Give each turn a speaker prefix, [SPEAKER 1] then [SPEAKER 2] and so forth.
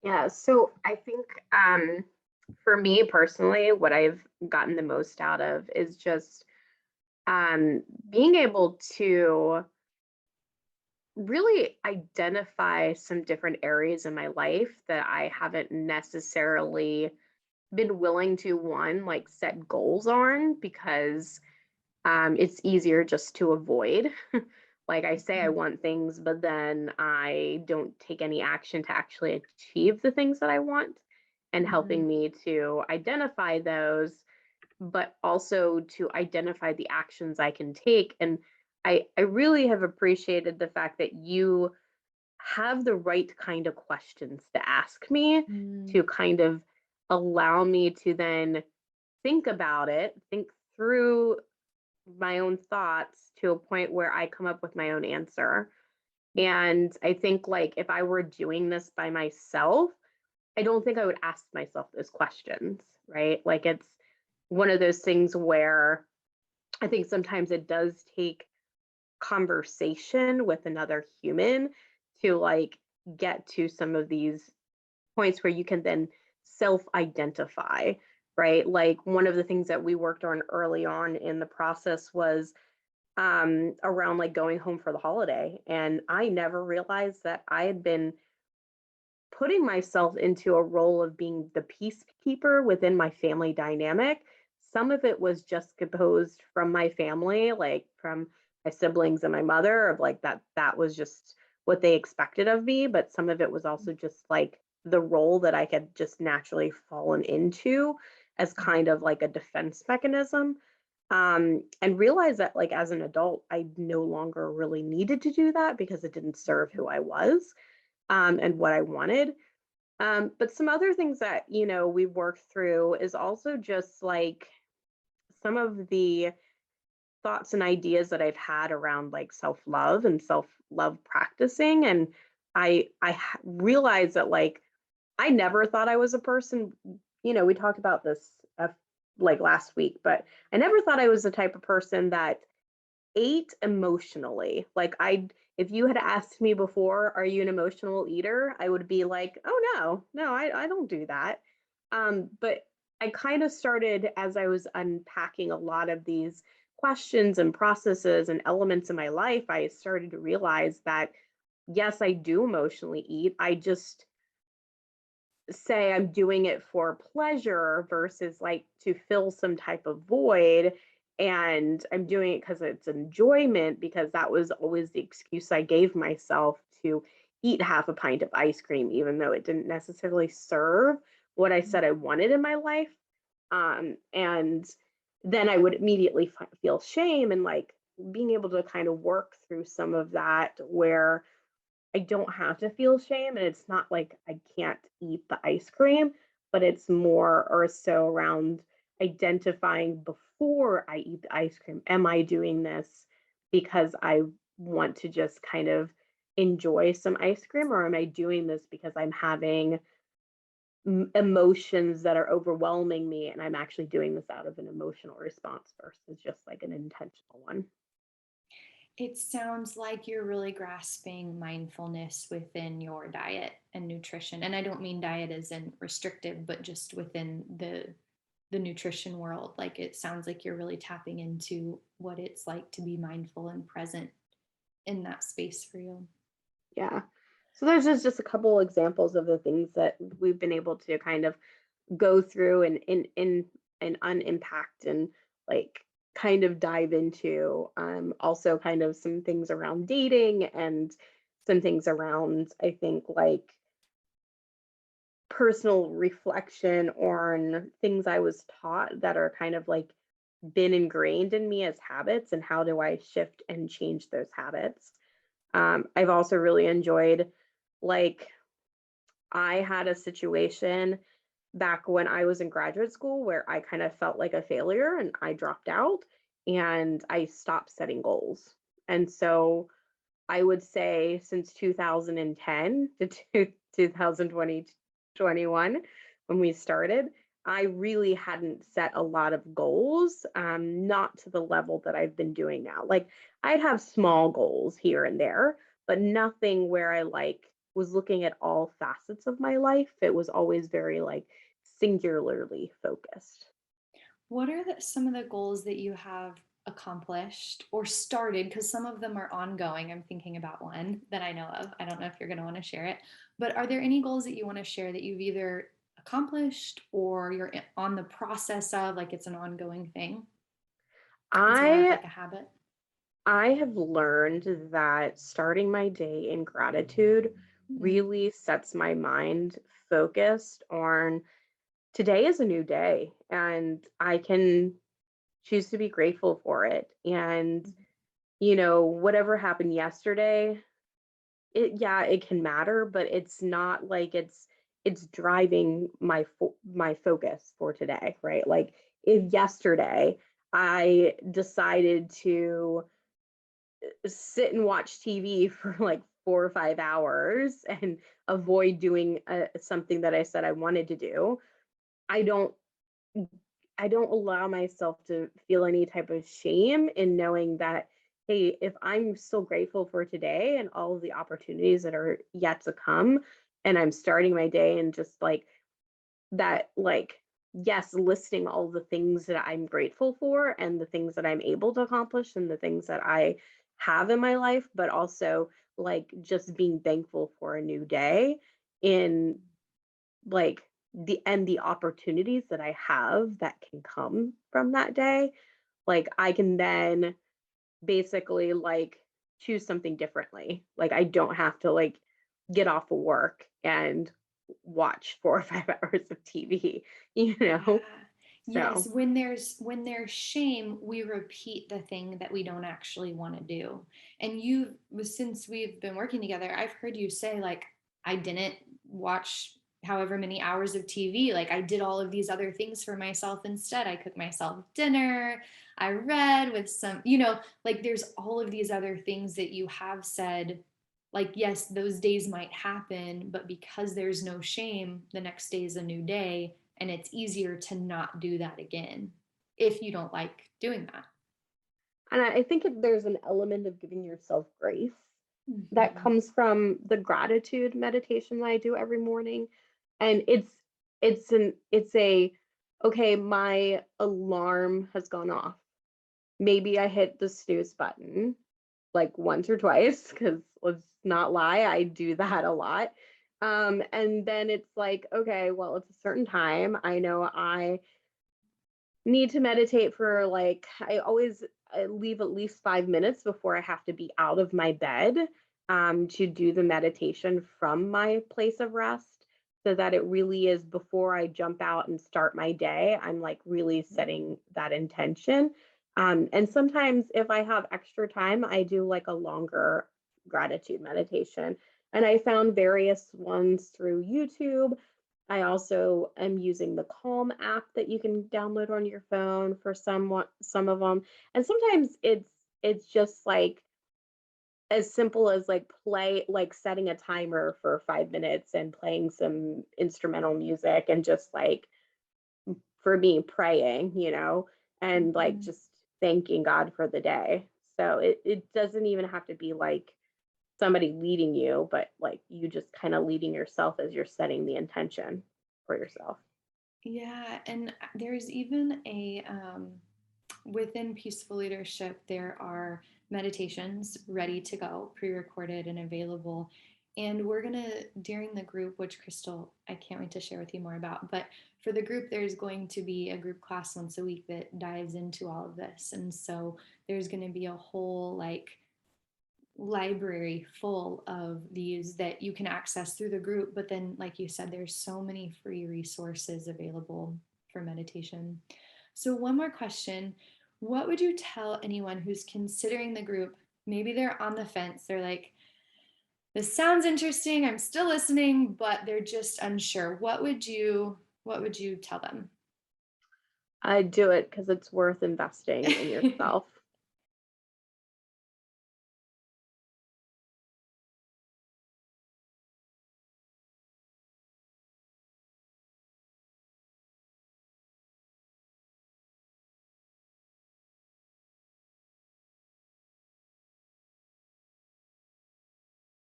[SPEAKER 1] Yeah, so I think for me personally, what I've gotten the most out of is just being able to really identify some different areas in my life that I haven't necessarily been willing to, one, like set goals on because it's easier just to avoid. Like I say, I
[SPEAKER 2] Mhm.
[SPEAKER 1] want things, but then I don't take any action to actually achieve the things that I want, and
[SPEAKER 2] Mhm.
[SPEAKER 1] helping me to identify those, but also to identify the actions I can take. And I really have appreciated the fact that you have the right kind of questions to ask me
[SPEAKER 2] Mm.
[SPEAKER 1] to kind of allow me to then think about it, think through my own thoughts to a point where I come up with my own answer. And I think, like, if I were doing this by myself, I don't think I would ask myself those questions, right? Like, it's one of those things where I think sometimes it does take conversation with another human to like get to some of these points where you can then self identify, right? Like, one of the things that we worked on early on in the process was around like going home for the holiday. And I never realized that I had been putting myself into a role of being the peacekeeper within my family dynamic. Some of it was just composed from my family, like from my siblings and my mother, of like that was just what they expected of me. But some of it was also just like the role that I had just naturally fallen into as kind of like a defense mechanism. And realize that like as an adult, I no longer really needed to do that because it didn't serve who I was, and what I wanted. But some other things that, we've worked through is also just like some of the thoughts and ideas that I've had around like self-love and self-love practicing. And realized that like I never thought I was a person, we talked about this like last week, but I never thought I was the type of person that ate emotionally. Like, if you had asked me before, "Are you an emotional eater?" I would be like, "Oh, no. No, I don't do that." But I kind of started, as I was unpacking a lot of these questions and processes and elements in my life, I started to realize that, yes, I do emotionally eat. I just say I'm doing it for pleasure versus like to fill some type of void. And I'm doing it because it's enjoyment, because that was always the excuse I gave myself to eat half a pint of ice cream, even though it didn't necessarily serve what I said I wanted in my life. And then I would immediately feel shame, and like being able to kind of work through some of that where I don't have to feel shame, and it's not like I can't eat the ice cream, but it's more or so around identifying before I eat the ice cream. Am I doing this because I want to just kind of enjoy some ice cream, or am I doing this because I'm having emotions that are overwhelming me and I'm actually doing this out of an emotional response versus just like an intentional one?
[SPEAKER 2] It sounds like you're really grasping mindfulness within your diet and nutrition. And I don't mean diet as in restrictive, but just within the nutrition world. Like it sounds like you're really tapping into what it's like to be mindful and present in that space for you.
[SPEAKER 1] Yeah. So there's just a couple examples of the things that we've been able to kind of go through and unimpact and like kind of dive into. Also kind of some things around dating and some things around, I think, like personal reflection on things I was taught that are kind of like been ingrained in me as habits, and how do I shift and change those habits. I've also really enjoyed, like, I had a situation back when I was in graduate school where I kind of felt like a failure and I dropped out and I stopped setting goals. And so I would say since 2010 to 2020, when we started, I really hadn't set a lot of goals, not to the level that I've been doing now. Like, I'd have small goals here and there, but nothing where I like was looking at all facets of my life. It was always very like singularly focused.
[SPEAKER 2] What are some of the goals that you have accomplished or started? Because some of them are ongoing. I'm thinking about one that I know of. I don't know if you're going to want to share it, but are there any goals that you want to share that you've either accomplished or you're on the process of, like it's an ongoing thing? It's more of
[SPEAKER 1] I
[SPEAKER 2] like a habit.
[SPEAKER 1] I have learned that starting my day in gratitude
[SPEAKER 2] Mm,
[SPEAKER 1] really sets my mind focused on today is a new day and I can choose to be grateful for it. And, whatever happened yesterday, yeah, it can matter, but it's not like it's driving my focus for today, right? Like if yesterday I decided to sit and watch TV for like 4 or 5 hours and avoid doing something that I said I wanted to do, I don't I don't allow myself to feel any type of shame in knowing that, hey, if I'm still grateful for today and all of the opportunities that are yet to come, and I'm starting my day and just like that, like, yes, listing all the things that I'm grateful for and the things that I'm able to accomplish and the things that I have in my life, but also like just being thankful for a new day in like the opportunities that I have that can come from that day, like I can then basically like choose something differently. Like I don't have to like get off of work and watch 4 or 5 hours of TV, you know?
[SPEAKER 2] yeah. Yes,
[SPEAKER 1] So
[SPEAKER 2] when there's shame, we repeat the thing that we don't actually want to do. And since we've been working together, I've heard you say like I didn't watch however many hours of TV. Like I did all of these other things for myself instead. I cooked myself dinner, I read with like there's all of these other things that you have said like yes, those days might happen, but because there's no shame, the next day is a new day and it's easier to not do that again if you don't like doing that.
[SPEAKER 1] and I think there's an element of giving yourself grace that
[SPEAKER 2] Mhm.
[SPEAKER 1] comes from the gratitude meditation that I do every morning. And it's a okay, my alarm has gone off. Maybe I hit the snooze button like once or twice because let's not lie, I do that a lot. And then it's like, okay, well, it's a certain time. I know I need to meditate for like I leave at least 5 minutes before I have to be out of my bed to do the meditation from my place of rest so that it really is before I jump out and start my day. I'm like really setting that intention. And sometimes if I have extra time, I do like a longer gratitude meditation. And I found various ones through YouTube. I also am using the Calm app that you can download on your phone for some of them. And sometimes it's just like as simple as like setting a timer for 5 minutes and playing some instrumental music and just like for me praying, and like
[SPEAKER 2] Mhm.
[SPEAKER 1] just thanking God for the day. So it doesn't even have to be like somebody leading you, but like you just kind of leading yourself as you're setting the intention for yourself.
[SPEAKER 2] Yeah, and there's even within peaceful leadership, there are meditations ready to go, pre recorded and available. And we're going to, during the group, which Crystal, I can't wait to share with you more about, but for the group, there's going to be a group class once a week that dives into all of this. And so there's going to be a whole like library full of these that you can access through the group. But then, like you said, there's so many free resources available for meditation. So, one more question. What would you tell anyone who's considering the group? Maybe they're on the fence. They're like, this sounds interesting. I'm still listening, but they're just unsure. What would you tell them?
[SPEAKER 1] I do it because it's worth investing in yourself.